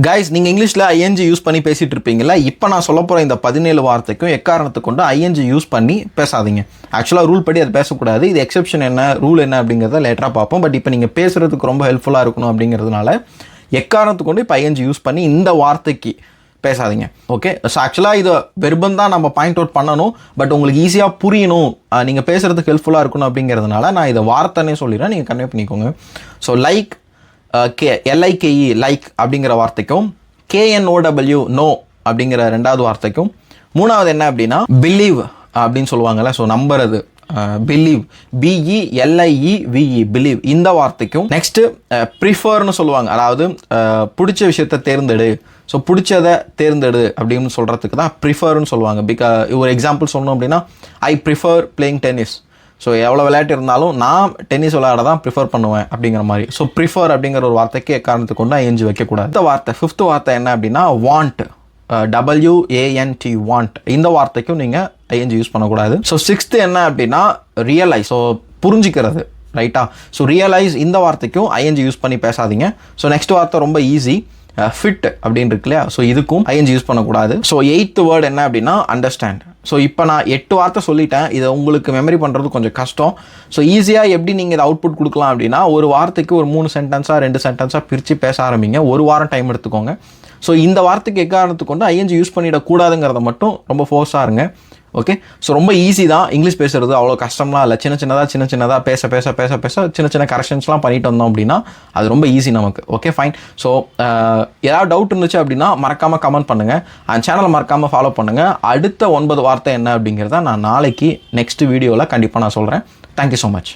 Guys, நீங்கள் இங்கிலீஷில் ING use பண்ணி பேசிகிட்டு இருப்பீங்களா? இப்போ நான் சொல்ல போகிற இந்த 17 வார்த்தைக்கும் எக்காரணத்தை கொண்டு ஐஎன்ஜி யூஸ் பண்ணி பேசாதீங்க. ஆக்சுவலாக ரூல் படி அது பேசக்கூடாது. இது எக்ஸெப்ஷன் என்ன, ரூல் என்ன அப்படிங்கிறத லேட்டராக பார்ப்போம். பட் இப்போ நீங்கள் பேசுகிறதுக்கு ரொம்ப ஹெல்ப்ஃபுல்லாக இருக்கணும் அப்படிங்கிறதுனால எக்காரணத்தை கொண்டு இப்போ ஐஎன்ஜி யூஸ் பண்ணி இந்த வார்த்தைக்கு பேசாதீங்க. ஓகே, ஸோ ஆக்சுவலாக இதை வெறும் தான் நம்ம பாயிண்ட் அவுட் பண்ணணும். பட் உங்களுக்கு ஈஸியாக புரியணும், நீங்கள் பேசுகிறதுக்கு ஹெல்ப்ஃபுல்லாக இருக்கணும் அப்படிங்கிறதுனால நான் இதை வார்த்தைன்னே சொல்லிடுறேன். நீங்கள் கன்வே பண்ணிக்கோங்க. ஸோ லைக், LIKE லைக் அப்படிங்கிற வார்த்தைக்கும், KNOW நோ அப்படிங்கிற ரெண்டாவது வார்த்தைக்கும், மூணாவது என்ன அப்படின்னா பிலீவ் அப்படின்னு சொல்லுவாங்கல்ல, ஸோ நம்புறது, பிலீவ், BELIEVE பிலீவ் இந்த வார்த்தைக்கும். நெக்ஸ்ட்டு ப்ரிஃபர்னு சொல்லுவாங்க, அதாவது பிடிச்ச விஷயத்தை தேர்ந்தெடு, ஸோ பிடிச்சதை தேர்ந்தெடு அப்படின்னு சொல்கிறதுக்கு தான் ப்ரிஃபர்னு சொல்லுவாங்க. ஒரு எக்ஸாம்பிள் சொல்லணும் அப்படின்னா, I prefer playing tennis. So எவ்வளோ விளையாட்டு இருந்தாலும் நான் டென்னிஸ் விளையாட தான் ப்ரிஃபர் பண்ணுவேன் அப்படிங்கிற மாதிரி. ஸோ ப்ரிஃபர் அப்படிங்கிற ஒரு வார்த்தைக்கு காரணத்தை கொண்டு ஐஎன்ஜி வைக்கக்கூடாது. இந்த வார்த்தை, ஃபிஃப்த் வார்த்தை என்ன அப்படின்னா வாண்ட், WANT வாண்ட், இந்த வார்த்தைக்கும் நீங்கள் ஐஎன்ஜி யூஸ் பண்ணக்கூடாது. ஸோ சிக்ஸ்த்து என்ன அப்படின்னா ரியலைஸ், ஸோ புரிஞ்சிக்கிறது, ரைட்டா? ஸோ ரியலைஸ் இந்த வார்த்தைக்கும் ஐஎன்ஜி யூஸ் பண்ணி பேசாதீங்க. ஸோ நெக்ஸ்ட் வார்த்தை ரொம்ப ஈஸி, ஃபிட் அப்படின்னு இருக்கு இல்லையா? ஸோ இதுக்கும் ஐஎன்ஜி யூஸ் பண்ணக்கூடாது. ஸோ எயித்து வேர்டு என்ன அப்படின்னா அண்டர்ஸ்டாண்ட். ஸோ இப்போ நான் 8 வார்த்தை சொல்லிட்டேன். இதை உங்களுக்கு மெமரி பண்ணுறது கொஞ்சம் கஷ்டம். ஸோ ஈஸியாக எப்படி நீங்கள் இதை அவுட்புட் கொடுக்கலாம் அப்படின்னா, ஒரு வார்த்தைக்கு ஒரு 3 சென்டென்ஸாக 2 சென்டென்ஸாக பிரித்து பேச ஆரம்பிங்க. ஒரு வாரம் டைம் எடுத்துக்கோங்க. ஸோ இந்த வார்த்தைக்கு எக்காரணத்துக்கு கொண்டு ஐஎன்ஜி யூஸ் பண்ணிடக்கூடாதுங்கிறத மட்டும் ரொம்ப ஃபோர்ஸாக இருங்க. ஓகே, ஸோ ரொம்ப ஈஸி தான். இங்கிலீஷ் பேசுகிறது அவ்வளோ கஷ்டம்லாம் இல்லை. சின்ன சின்னதாக பேச சின்ன கரெக்ஷன்ஸ்லாம் பண்ணிட்டு வந்தோம் அப்படின்னா அது ரொம்ப ஈஸி நமக்கு. Okay, fine. ஸோ ஏதாவது டவுட் இருந்துச்சு அப்படின்னா மறக்காமல் கமெண்ட் பண்ணுங்கள். அந்த சேனலை மறக்காமல் ஃபாலோ பண்ணுங்கள். அடுத்த 9 வார்த்தை என்ன அப்படிங்கிறத நான் நாளைக்கு நெக்ஸ்ட் வீடியோவில் கண்டிப்பாக நான் சொல்கிறேன். Thank you so much.